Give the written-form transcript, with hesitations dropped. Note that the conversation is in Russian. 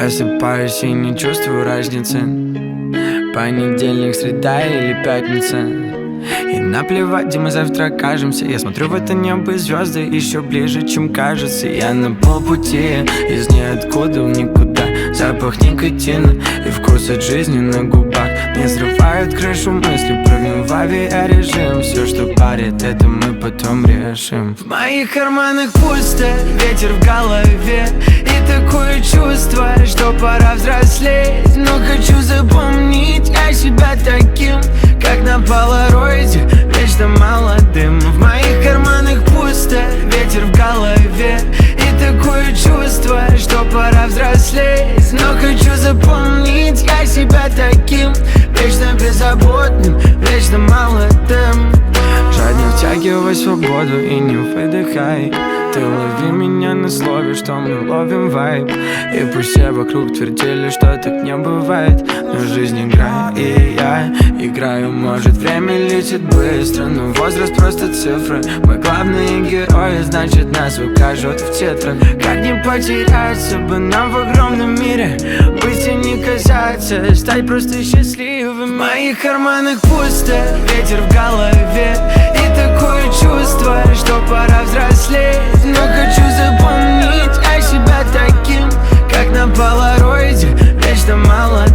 Просыпаюсь и не чувствую разницы. Понедельник, среда или пятница. И наплевать, где мы завтра окажемся. Я смотрю в это небо и звезды еще ближе, чем кажется. Я на полпути, из ниоткуда в никуда. Запах никотина и вкус от жизни на губах не срывают крышу мысли, прыгну в авиарежим. Все, что парит, это мы потом решим. В моих карманах пусто, ветер в голове. И такое чувство, что пора взрослеть. Но хочу запомнить я себя таким, как на полароиде, вечно молодым. В моих карманах пусто, ветер в голове. И такое чувство, что пора взрослеть. Но хочу запомнить я себя таким, вечно беззаботным, вечно молодым. Жадно втягивай свободу и не выдыхай. Ты лови меня на слове, что мы ловим вайб. И пусть все вокруг твердили, что так не бывает, но жизнь игра, и я играю. Может, время летит быстро, но возраст просто цифры. Мы главные герои, значит нас укажут в титрах. Как не потеряться бы нам в огромном мире, быть и не казаться, стать просто счастливым. В моих карманах пусто, ветер в голове. И такое чувство, что пора взрослеть. Но хочу запомнить я себя таким, как на полароиде, вечно молодым.